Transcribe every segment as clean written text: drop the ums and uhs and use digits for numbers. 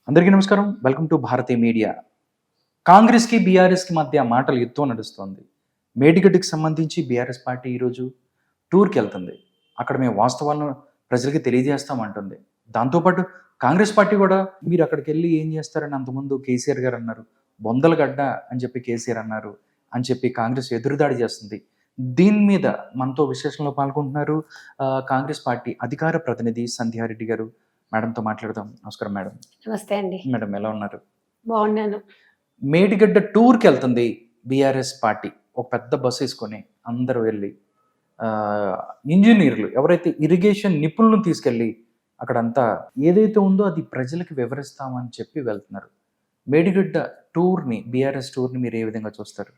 అందరికీ నమస్కారం. Welcome to Bharatiya media. కాంగ్రెస్‌కి, బీఆర్ఎస్‌కి మధ్య మాటల యుద్ధం నడుస్తోంది. మేడిగడ్డకి సంబంధించి బీఆర్ఎస్ పార్టీ ఈరోజు టూర్‌కెళ్తుంది. అక్కడ మేము వాస్తవాలను ప్రజలకి తెలియజేస్తామంటుంది. దాంతో పాటు కాంగ్రెస్ పార్టీ కూడా మీరు అక్కడికెళ్ళి ఏం చేస్తారని అంతకుముందు కేసీఆర్ గారు అన్నారు. బొందలగడ్డ అని చెప్పి కేసీఆర్ అన్నారు అని చెప్పి కాంగ్రెస్ ఎదురుదాడి చేస్తుంది. దీని మీద మనతో విశ్లేషణలో పాల్గొంటున్నారు కాంగ్రెస్ పార్టీ అధికార ప్రతినిధి సంధ్యారెడ్డి గారు. మేడంతో మాట్లాడదాం. నమస్కారం మేడం. నమస్తే అండి. మేడం ఎలా ఉన్నారు? బాగున్నాను. మేడిగడ్డ టూర్‌కి వెళ్తుంది బీఆర్ఎస్ పార్టీ. ఒక పెద్ద బస్సు ఏసుకొని అందరూ వెళ్ళి ఇంజినీర్లు ఎవరైతే ఇరిగేషన్ నిపుణులను తీసుకెళ్ళి అక్కడంతా ఏదైతే ఉందో అది ప్రజలకు వివరిస్తామని చెప్పి వెళ్తున్నారు. మేడిగడ్డ టూర్‌ని, బీఆర్ఎస్ టూర్‌ని మీరు ఏ విధంగా చూస్తారు?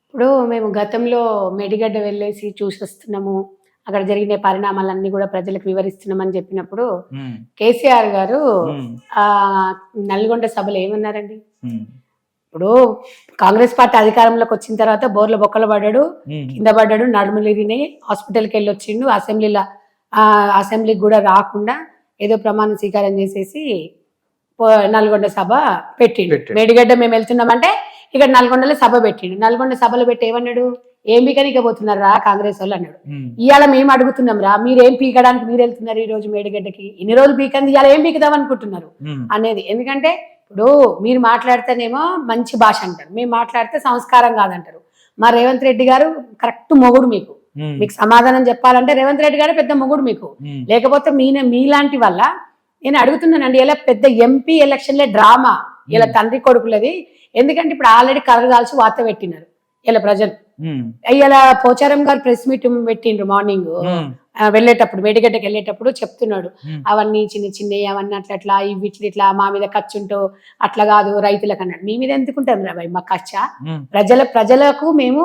ఇప్పుడు మేము గతంలో మేడిగడ్డ వెళ్ళేసి చూసొస్తున్నాము. అక్కడ జరిగిన పరిణామాలన్నీ కూడా ప్రజలకు వివరిస్తున్నామని చెప్పినప్పుడు హ్మ్. కేసీఆర్ గారు హ్మ్. నల్గొండ సభలో ఏమన్నారండి? హ్మ్. ఇప్పుడు కాంగ్రెస్ పార్టీ అధికారంలోకి వచ్చిన తర్వాత బోర్ల బొక్కలు పడ్డాడు, హ్మ్. కింద పడ్డాడు, నడుములిరిని హాస్పిటల్కి వెళ్ళి వచ్చిండు. అసెంబ్లీకి కూడా రాకుండా ఏదో ప్రమాణ స్వీకారం చేసేసి నల్గొండ సభ పెట్టిండు. మేడిగడ్డ మేము వెళ్తున్నామంటే ఇక్కడ నల్గొండలో సభ పెట్టిండు. నల్గొండ సభలో పెట్టి ఏమన్నాడు? ఏం పీకనికపోతున్నారు రా కాంగ్రెస్ వాళ్ళు అన్నాడు. ఇవాళ మేము అడుగుతున్నాం రా, మీరేం పీకడానికి మీరు వెళ్తున్నారు ఈ రోజు మేడిగడ్డకి? ఇన్ని రోజులు పీకంది, ఇవాళ ఏం పీకుదాం అనుకుంటున్నారు అనేది. ఎందుకంటే ఇప్పుడు మీరు మాట్లాడితేనేమో మంచి భాష అంటారు, మేము మాట్లాడితే సంస్కారం కాదంటారు. మా రేవంత్ రెడ్డి గారు కరెక్ట్ మొగుడు మీకు సమాధానం చెప్పాలంటే రేవంత్ రెడ్డి గారు పెద్ద మొగుడు మీకు. లేకపోతే మీలాంటి వల్ల నేను అడుగుతున్నానండి, ఇలా పెద్ద ఎంపీ ఎలక్షన్లే డ్రామా ఇలా తండ్రి కొడుకులది. ఎందుకంటే ఇప్పుడు ఆల్రెడీ కర్ర కాల్చి వార్త పెట్టినారు ఇలా ప్రజలు. ఇలా పోచారం గారు ప్రెస్ మీట్ పెట్టిండ్రు మార్నింగ్ వెళ్ళేటప్పుడు, మేడిగడ్డకి వెళ్ళేటప్పుడు చెప్తున్నాడు, అవన్నీ చిన్న చిన్నవి అవన్నీ అట్లా ఇవి ఇట్లా మా మీద ఖర్చు ఉంటూ అట్లా కాదు రైతులకు అన్నాడు. మీ మీద ఎందుకుంటాం రా భయ్, మా ఖర్చా ప్రజలకు మేము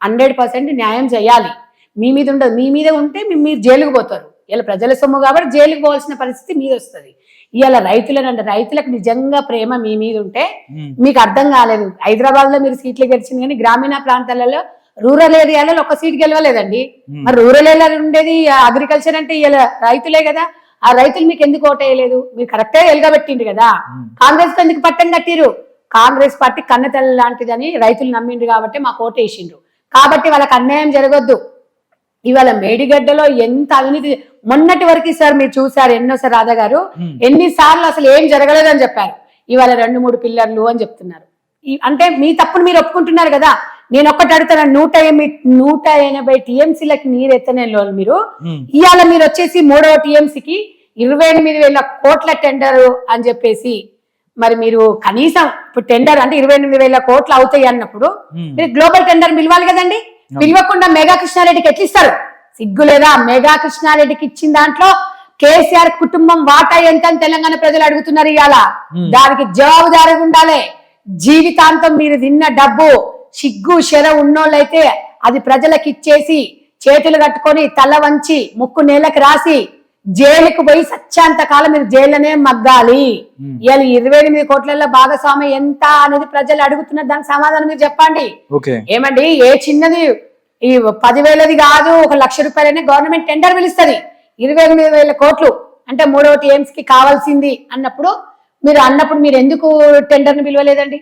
100% న్యాయం చేయాలి. మీ మీద ఉండదు. మీ మీద ఉంటే మీరు జైలుకు పోతారు. ఇలా ప్రజల సొమ్ము కాబట్టి జైలుకు పోవాల్సిన పరిస్థితి మీద వస్తుంది. ఇవాళ రైతులకు నిజంగా ప్రేమ మీ మీద ఉంటే మీకు అర్థం కాలేదు. హైదరాబాద్ లో మీరు సీట్లు గెలిచింది కానీ గ్రామీణ ప్రాంతాలలో రూరల్ ఏరియాలలో ఒక సీట్ గెలవలేదండి. మరి రూరల్ ఏరియా ఉండేది అగ్రికల్చర్ అంటే ఇలా రైతులే కదా. ఆ రైతులు మీకు ఎందుకు ఓటేయలేదు? మీరు కరెక్టే ఎలుగబెట్టిండ్రు కదా. కాంగ్రెస్ ఎందుకు పట్టం కట్టిరు? కాంగ్రెస్ పార్టీ కన్నతల్లి లాంటిదని రైతులు నమ్మిండ్రు కాబట్టి మాకు ఓటేసిండ్రు. కాబట్టి వాళ్ళకి అన్యాయం జరగొద్దు. ఇవాళ మేడిగడ్డలో ఎంత అవినీతి మొన్నటి వరకు సార్ మీరు చూసారు ఎన్నోసారి రాధా గారు ఎన్నిసార్లు అసలు ఏం జరగలేదని చెప్పారు. ఇవాళ 2-3 పిల్లర్లు అని చెప్తున్నారు. అంటే మీ తప్పును మీరు ఒప్పుకుంటున్నారు కదా. నేను ఒక్కటి అడుగుతాను, 180 టీఎంసీలకి నీరు ఎత్తనే మీరు ఇవాళ మీరు వచ్చేసి 3వ టీఎంసీకి 28,000 కోట్ల టెండర్ అని చెప్పేసి, మరి మీరు కనీసం ఇప్పుడు టెండర్ అంటే 28,000 కోట్లు అవుతాయి అన్నప్పుడు మీరు గ్లోబల్ టెండర్ పిలవాలి కదండి. పిలవకుండా మెగా కృష్ణారెడ్డికి ఎట్లా ఇస్తారు? సిగ్గు లేదా? మెగా కృష్ణారెడ్డికి ఇచ్చిన దాంట్లో కేసీఆర్ కుటుంబం వాటా ఎంత అని తెలంగాణ ప్రజలు అడుగుతున్నారు. ఇవాళ దానికి జవాబుదారీగా ఉండాలి. జీవితాంతం మీరు తిన్న డబ్బు సిగ్గు శర ఉన్నోళ్ళైతే అది ప్రజలకు ఇచ్చేసి చేతులు కట్టుకొని తల వంచి ముక్కు నేలకు రాసి జైలుకు పోయి సత్యాంత కాలం మీరు జైల్లోనే మగ్గాలి. ఇవాళ 28 కోట్లలో భాగస్వామి ఎంత అనేది ప్రజలు అడుగుతున్నారు. దానికి సమాధానం మీరు చెప్పండి. ఏమండి, ఏ చిన్నది ఈ 10,000ది కాదు, 1,00,000 రూపాయలనే గవర్నమెంట్ టెండర్ పిలుస్తుంది. 28,000 కోట్లు అంటే 3వ టీఎంసీకి కావాల్సింది అన్నప్పుడు మీరు ఎందుకు టెండర్ని పిలవలేదండి?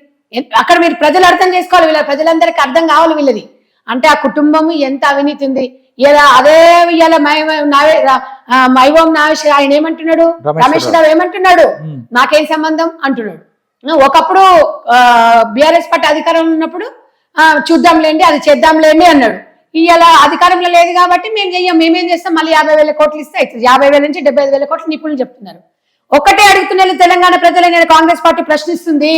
అక్కడ మీరు ప్రజలు అర్థం చేసుకోవాలి. వీళ్ళ ప్రజలందరికీ అర్థం కావాలి వీళ్ళది. అంటే ఆ కుటుంబం ఎంత అవినీతి ఉంది. ఇలా అదే ఇలా మైవం నాగేష్ ఆయన ఏమంటున్నాడు, రమేష్ రావు ఏమంటున్నాడు, నాకేం సంబంధం అంటున్నాడు. ఒకప్పుడు బీఆర్ఎస్ పార్టీ అధికారంలో ఉన్నప్పుడు చూద్దాంలేండి అది చేద్దాంలేండి అన్నాడు. ఇలా అధికారంలో లేదు కాబట్టి మేమేం చేస్తాం, మళ్ళీ 50,000 కోట్లు ఇస్తే అవుతుంది. 50,000 నుంచి 75,000 కోట్లు నిపుణులు చెప్తున్నారు. ఒకటే అడుగుతున్నారు తెలంగాణ ప్రజలైన కాంగ్రెస్ పార్టీ ప్రశ్నిస్తుంది.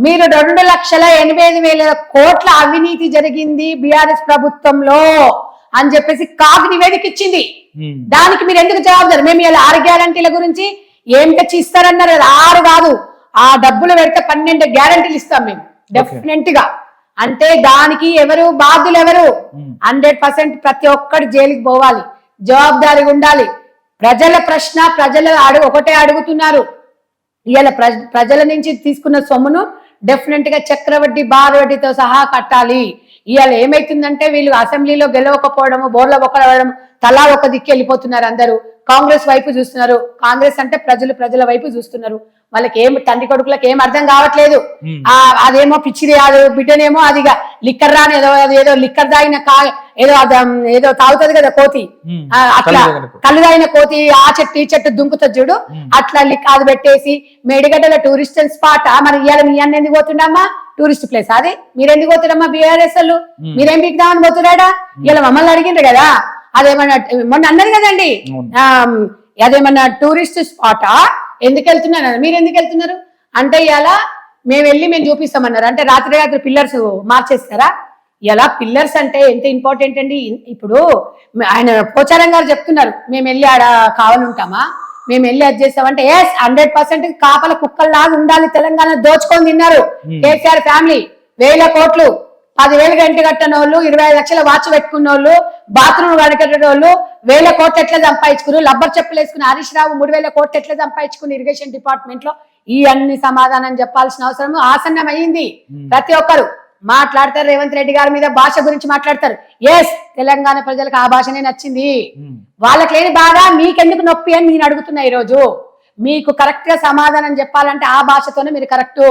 మీరు 2,85,000 కోట్ల అవినీతి జరిగింది బీఆర్ఎస్ ప్రభుత్వంలో అని చెప్పేసి కాగ్ నివేదిక ఇచ్చింది. దానికి మీరు ఎందుకు జవాబుదారు? మేము ఇలా 6 గ్యారంటీల గురించి ఏం తెచ్చి ఇస్తారన్నారు. 6 కాదు, ఆ డబ్బులు పెడితే 12 గ్యారంటీలు ఇస్తాం మేము డెఫినెట్ గా. అంటే దానికి ఎవరు బాధ్యులు? ఎవరు? 100% ప్రతి ఒక్కటి జైలుకి పోవాలి, జవాబుదారీగా ఉండాలి. ప్రజల ప్రశ్న ప్రజలు ఒకటే అడుగుతున్నారు. ఇవాళ ప్రజల నుంచి తీసుకున్న సొమ్మును డెఫినెట్ గా చక్రవడ్డీ బారవడ్డీతో సహా కట్టాలి. ఇవాళ ఏమైతుందంటే వీళ్ళు అసెంబ్లీలో గెలవకపోవడము, బోర్ల బొక్కడవడం, తలా ఒక దిక్కు వెళ్ళిపోతున్నారు. అందరూ కాంగ్రెస్ వైపు చూస్తున్నారు. కాంగ్రెస్ అంటే ప్రజల వైపు చూస్తున్నారు. వాళ్ళకి ఏం తండ్రి కొడుకులకు ఏం అర్థం కావట్లేదు. అదేమో పిచ్చిది కాదు, బిడ్డనేమో అది లిక్కర్ రాని ఏదో లిక్కర్ తాగిన ఏదో తాగుతుంది కదా కోతి, అట్లా కళ్ళు తాగిన కోతి ఆ చెట్టు ఈ చెట్టు దుంకుతుంది చూడు, అట్లా అది పెట్టేసి మేడిగడ్డల టూరిస్ట్ స్పాట్. మరి ఇవాళ మీ అన్న ఎందుకు పోతుండమ్మా టూరిస్ట్ ప్లేస్ అది? మీరెందుకు పోతున్నామ్మా బీఆర్ఎస్ వాళ్ళు? మీరేం బిగ్దామని పోతున్నాడా? ఇలా మమ్మల్ని అడిగిండ్రు కదా, అదేమన్నా మొన్న అన్నది కదండి, అదేమన్నా టూరిస్ట్ స్పాటా, ఎందుకు వెళ్తున్నారు, మీరు ఎందుకు వెళ్తున్నారు అంటే ఇలా మేము చూపిస్తామన్నారు. అంటే రాత్రి పిల్లర్స్ మార్చేస్తారా? ఇలా పిల్లర్స్ అంటే ఎంత ఇంపార్టెంట్ అండి. ఇప్పుడు ఆయన పోచారం గారు చెప్తున్నారు మేము వెళ్ళి ఆడ కావాలంటామా, మేము వెళ్ళి అది చేస్తామంటే 100% కాపల కుక్కల్లాగా ఉండాలి. తెలంగాణ దోచుకొని తిన్నారు కేసీఆర్ ఫ్యామిలీ. 1000 కోట్లు, 10,000 గంట కట్టిన వాళ్ళు, 25 లక్షల వాచ్ పెట్టుకున్న వాళ్ళు, బాత్రూమ్ కనకట్టిన వాళ్ళు 1000 కోట్లు ఎట్లా సంపాదించుకున్నారు, లబ్బర్ చెప్పులు వేసుకుని హరీష్ రావు 3000 కోట్లు ఎట్లా సంపాదించుకుని ఇరిగేషన్ డిపార్ట్మెంట్ లో. ఈ అన్ని సమాధానం చెప్పాల్సిన అవసరం ఆసన్నం అయింది. ప్రతి ఒక్కరు మాట్లాడతారు, రేవంత్ రెడ్డి గారి మీద భాష గురించి మాట్లాడతారు. తెలంగాణ ప్రజలకు ఆ భాషనే నచ్చింది. వాళ్ళకి లేని బాధ మీకెందుకు నొప్పి అని నేను అడుగుతున్నా. ఈ రోజు మీకు కరెక్ట్ గా సమాధానం చెప్పాలంటే ఆ భాషతోనే మీరు కరెక్ట్.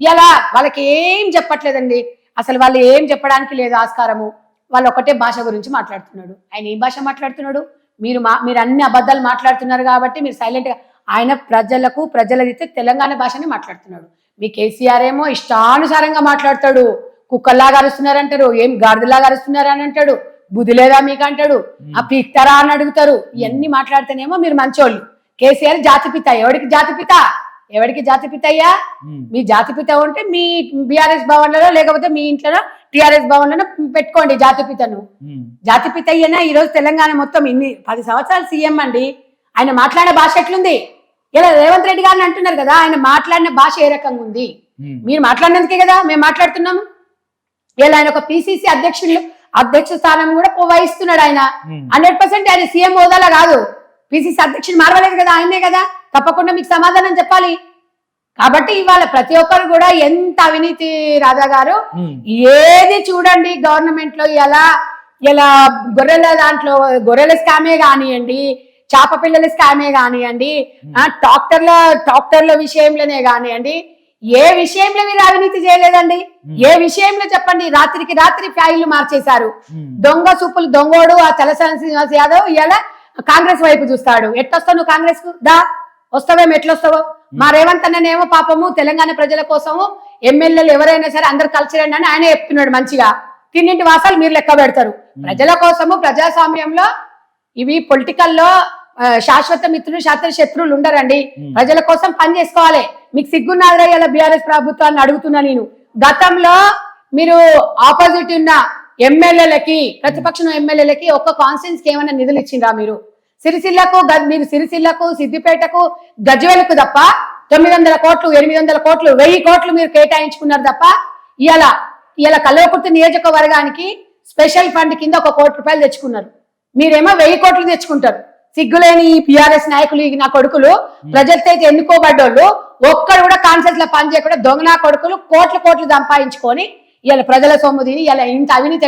ఇలా వాళ్ళకి ఏం చెప్పట్లేదండి, అసలు వాళ్ళు ఏం చెప్పడానికి లేదు ఆస్కారము. వాళ్ళు ఒకటే భాష గురించి మాట్లాడుతున్నాడు. ఆయన ఏ భాష మాట్లాడుతున్నాడు? మీరు అన్ని అబద్ధాలు మాట్లాడుతున్నారు కాబట్టి మీరు సైలెంట్ గా. ఆయన ప్రజల రీతి తెలంగాణ భాషని మాట్లాడుతున్నాడు. మీ కేసీఆర్ ఏమో ఇష్టానుసారంగా మాట్లాడతాడు. కుక్కల్లాగా అరుస్తున్నారంటారు, ఏం గాడిదలాగా అరుస్తున్నారు అని అంటాడు. బుద్ధి లేదా మీకు అంటాడు, ఆ పీక్తారా అని అడుగుతారు. ఇవన్నీ మాట్లాడితేనేమో మీరు మంచోళ్ళు. కేసీఆర్ జాతిపిత. ఎవరికి జాతిపిత అయ్యా? మీ జాతిపిత ఉంటే మీ బీఆర్ఎస్ భవన్లలో లేకపోతే మీ ఇంట్లో టిఆర్ఎస్ భవన్లలో పెట్టుకోండి జాతిపితను. జాతిపిత అయ్యేనా ఈరోజు తెలంగాణ మొత్తం 10 సంవత్సరాలు సీఎం అండి. ఆయన మాట్లాడే భాష ఎట్లుంది? ఇలా రేవంత్ రెడ్డి గారిని అంటున్నారు కదా, ఆయన మాట్లాడిన భాష ఏ రకంగా ఉంది? మీరు మాట్లాడినందుకే కదా మేము మాట్లాడుతున్నాము. ఇలా ఆయన ఒక పిసిసి అధ్యక్ష స్థానం కూడా వహిస్తున్నాడు. ఆయన 100% ఆయన సీఎం హోదాలో కాదు, పిసిసి అధ్యక్షుడు మారవలేదు కదా, ఆయనే కదా. తప్పకుండా మీకు సమాధానం చెప్పాలి. కాబట్టి ఇవాళ ప్రతి ఒక్కరు కూడా ఎంత అవినీతి రాధా గారు, ఏది చూడండి గవర్నమెంట్ లో ఇలా గొర్రెల స్కామే కానివ్వండి, చేప పిల్లల స్కామే కానివ్వండి, డాక్టర్ల విషయంలోనే కానివ్వండి, ఏ విషయంలో మీరు అవినీతి చేయలేదండి? ఏ విషయంలో చెప్పండి? రాత్రికి రాత్రి ఫ్యాయిల్లు మార్చేశారు. దొంగ సూపులు దొంగోడు ఆ తలసాని శ్రీనివాస్ యాదవ్ ఇలా కాంగ్రెస్ వైపు చూస్తాడు. ఎట్లొస్తావు నువ్వు కాంగ్రెస్ కు? వస్తావేమో, ఎట్లొస్తావో? మా రేవంత్ అన్ననేమో పాపము తెలంగాణ ప్రజల కోసము ఎమ్మెల్యేలు ఎవరైనా సరే అందరు కలిసి రండి అని ఆయన చెప్తున్నాడు. మంచిగా తిన్నింటి వాసాలు మీరు లెక్క పెడతారు. ప్రజల కోసము ప్రజాస్వామ్యంలో ఇవి పొలిటికల్లో శాశ్వత మిత్రులు శాస్త్ర శత్రువులు ఉండరండి. ప్రజల కోసం పని చేసుకోవాలి. మీకు సిగ్గున్నారా ఇలా బీఆర్ఎస్ ప్రభుత్వాన్ని అడుగుతున్నా నేను. గతంలో మీరు ఆపోజిట్ ఉన్న ఎమ్మెల్యేలకి, ప్రతిపక్షం ఎమ్మెల్యేలకి ఒక్క కాన్స్టిట్యూన్స్ కి ఏమైనా నిధులు ఇచ్చిండ్రా? మీరు సిరిసిల్లకు సిద్దిపేటకు గజ్వేలకు తప్ప 900 కోట్లు 800 కోట్లు 1000 కోట్లు మీరు కేటాయించుకున్నారు తప్ప ఇలా కల్వకుర్తి నియోజకవర్గానికి స్పెషల్ ఫండ్ కింద 1 కోటి రూపాయలు తెచ్చుకున్నారు. మీరేమో 1000 కోట్లు తెచ్చుకుంటారు. సిగ్గులేని ఈ పిఆర్ఎస్ నాయకులు, నా కొడుకులు ప్రజలతో ఎన్నుకోబడ్డోళ్ళు ఒక్కడు కూడా కాన్సెన్స్ లో పని చేయకుండా దొంగ నా కొడుకులు కోట్లు సంపాదించుకొని ఇలా ప్రజల సొమ్ము తిని ఇలా ఇంత అవినీతి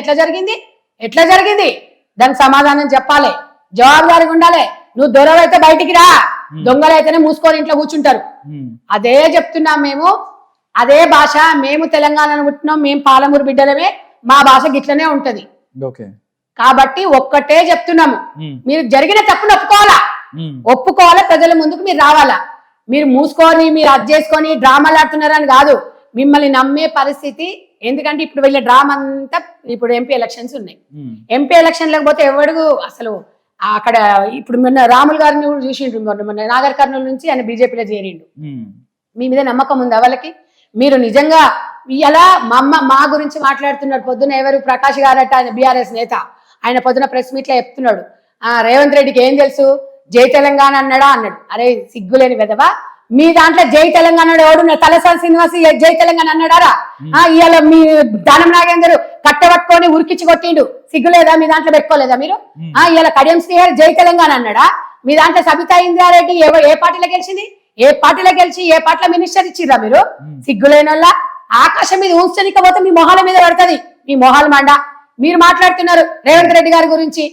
ఎట్లా జరిగింది? దానికి సమాధానం చెప్పాలి, జవాబుదారీగా ఉండాలి. నువ్వు దొరవైతే బయటికి రా, దొంగలైతేనే మూసుకొని ఇంట్లో కూర్చుంటారు. అదే చెప్తున్నాం మేము, అదే భాష. మేము తెలంగాణను పుట్టినాం, మేము పాలమూరు బిడ్డలమే, మా భాష గిట్లనే ఉంటది. కాబట్టి ఒక్కటే చెప్తున్నాము, మీరు జరిగిన తప్పును ఒప్పుకోవాలా, ప్రజల ముందుకు మీరు రావాలా. మీరు మూసుకొని మీరు అది చేసుకొని డ్రామాలు ఆడుతున్నారని కాదు, మిమ్మల్ని నమ్మే పరిస్థితి. ఎందుకంటే ఇప్పుడు వీళ్ళ డ్రామా అంతా ఇప్పుడు ఎంపీ ఎలక్షన్స్ ఉన్నాయి. ఎంపీ ఎలక్షన్ లేకపోతే ఎవడు అసలు అక్కడ ఇప్పుడు మొన్న రాములు గారిని కూడా చూసిండ్రు. మొన్న నాగర్ కర్నూలు నుంచి ఆయన బీజేపీలో చేరిండు. మీ మీద నమ్మకం ఉంది వాళ్ళకి? మీరు నిజంగా ఇలా మా గురించి మాట్లాడుతున్నారు. పొద్దున ఎవరు ప్రకాష్ గారట, ఆయన బీఆర్ఎస్ నేత, ఆయన పొద్దున ప్రెస్ మీట్ లో చెప్తున్నాడు, రేవంత్ రెడ్డికి ఏం తెలుసు, జై తెలంగాణ అన్నాడా అన్నాడు. అరే సిగ్గులేని వెదవా, మీ దాంట్లో జై తెలంగాణ ఎవడు? తలసాని శ్రీనివాస్ జై తెలంగాణ అన్నాడారా? ఇవాళ మీ దానం నాగేందర్ కట్టబట్టుకొని ఉరికిచ్చి కొట్టిండు, సిగ్గులేదా? మీ దాంట్లో పెట్టుకోలేదా మీరు? ఇవాళ కడియం శ్రీహరి జై తెలంగాణ అన్నాడా? మీ దాంట్లో సబితా ఇంద్రారెడ్డి ఏ పార్టీలో గెలిచింది? ఏ పార్టీలో గెలిచి ఏ పార్టీలో మినిస్టర్ ఇచ్చిర్రా మీరు? సిగ్గులేని వల్ల ఆకాశం మీద ఊంచనికపోతే మీ మొహాల మీద పడుతుంది, మీ మొహాలు మండ. మీరు మాట్లాడుతున్నారు రేవంత్ రెడ్డి గారి గురించి.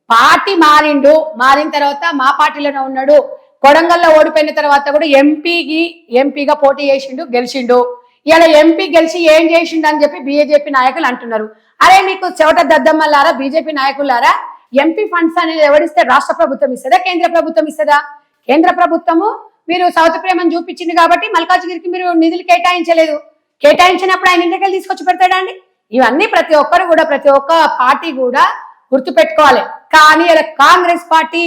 పార్టీ మారిన తర్వాత మా పార్టీలోనే ఉన్నాడు, కొడంగల్లో ఓడిపోయిన తర్వాత కూడా ఎంపీగా పోటీ చేసిండు, గెలిచిండు. ఇలా ఎంపీ గెలిచి ఏం చేసిండు అని చెప్పి బీజేపీ నాయకులు అంటున్నారు. అరే మీకు చెవట దద్దమ్మలారా, బీజేపీ నాయకులారా, ఎంపీ ఫండ్స్ అనేది ఎవరిస్తే రాష్ట్ర ప్రభుత్వం ఇస్తుందా, కేంద్ర ప్రభుత్వం ఇస్తుందా? కేంద్ర ప్రభుత్వము మీరు సౌత్ ప్రేమను చూపించింది కాబట్టి మల్కాజ్గిరికి మీరు నిధులు కేటాయించలేదు. కేటాయించినప్పుడు ఆయన ఇంటికి తీసుకొచ్చి పెడతాడా అండి? ఇవన్నీ ప్రతి ఒక్కరు కూడా, ప్రతి ఒక్క పార్టీ కూడా గుర్తు పెట్టుకోవాలి. కానీ ఇలా కాంగ్రెస్ పార్టీ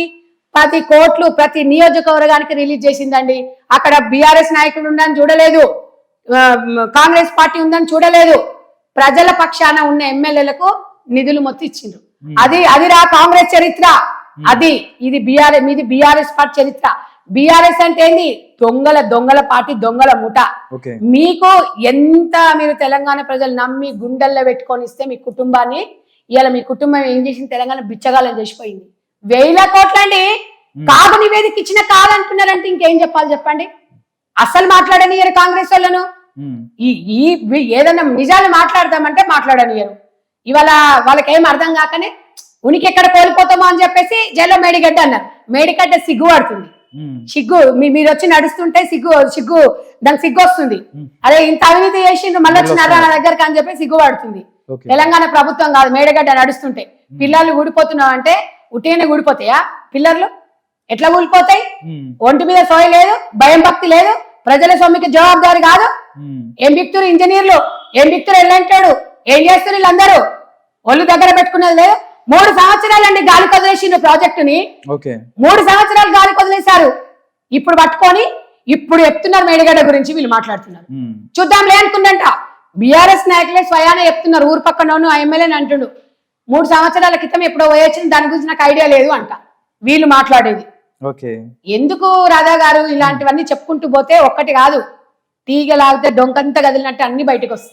10 కోట్లు ప్రతి నియోజకవర్గానికి రిలీజ్ చేసిందండి. అక్కడ బీఆర్ఎస్ నాయకుడు ఉందని చూడలేదు, కాంగ్రెస్ పార్టీ ఉందని చూడలేదు. ప్రజల పక్షాన ఉన్న ఎమ్మెల్యేలకు నిధులు మొత్తం ఇచ్చిండ్రు. అది రా కాంగ్రెస్ చరిత్ర. ఇది బీఆర్ఎస్ పార్టీ చరిత్ర. బీఆర్ఎస్ అంటే ఏంది? దొంగల పార్టీ, దొంగల ముఠ. మీకు ఎంత మీరు తెలంగాణ ప్రజలు నమ్మి గుండెల్లో పెట్టుకొని ఇస్తే మీ కుటుంబాన్ని, ఇలా మీ కుటుంబం ఏం చేసింది? తెలంగాణ బిచ్చగాలం చేసిపోయింది. 1000 కోట్లండి. కాదు నివేదిక ఇచ్చిన కాదంటున్నారంటే ఇంకేం చెప్పాలి చెప్పండి? అసలు మాట్లాడనియరు కాంగ్రెస్ వాళ్ళను. ఏదన్నా నిజాలు మాట్లాడదామంటే మాట్లాడనియరు. ఇవాళ వాళ్ళకేం అర్థం కాకనే ఉనికి ఎక్కడ కోల్పోతామో అని చెప్పేసి జైల్లో మేడిగడ్డ అన్నారు. మేడిగడ్డ సిగ్గు పడుతుంది. మీరు వచ్చి నడుస్తుంటే దానికి సిగ్గు వస్తుంది. అదే ఇంత అవినీతి చేసిండ్రు మళ్ళీ వచ్చినారా నా దగ్గరకు అని చెప్పి సిగ్గు పడుతుంది. తెలంగాణ ప్రభుత్వం కాదు, మేడిగడ్డ నడుస్తుంటే పిల్లలు ఊడిపోతున్నావు అంటే ఉట్టిగానే ఊడిపోతాయా పిల్లర్లు? ఎట్లా ఊడిపోతాయి? ఒంటి మీద సోయ లేదు, భయం భక్తి లేదు, ప్రజల సొమ్మికి జవాబుదారి కాదు. ఏం బిక్తురు ఇంజనీర్లు, ఏం బిక్తురు ఎల్లంటాడు, ఏం చేస్తారు వీళ్ళందరూ? ఒళ్ళు దగ్గర పెట్టుకున్నది లేదు. 3 సంవత్సరాలండి గాలి కొదిలేసిన ప్రాజెక్టుని. 3 సంవత్సరాలు గాలి కొదిలేశారు. ఇప్పుడు పట్టుకొని ఇప్పుడు చెప్తున్నారు మేడిగడ్డ గురించి వీళ్ళు మాట్లాడుతున్నారు. చూద్దాంలే అనుకుందంట. బీఆర్ఎస్ నాయకులే స్వయాన చెప్తున్నారు. ఊరు పక్కన ఆ ఎమ్మెల్యేని అంటుండు 3 సంవత్సరాల క్రితం ఎప్పుడో వచ్చింది, దాని గురించి నాకు ఐడియా లేదు అంట వీళ్ళు మాట్లాడేది. ఎందుకు రాధా గారు ఇలాంటివన్నీ చెప్పుకుంటూ పోతే ఒక్కటి కాదు, తీగ లాగితే డొంకంతా కదిలినట్టు అన్ని బయటకు వస్తాయి.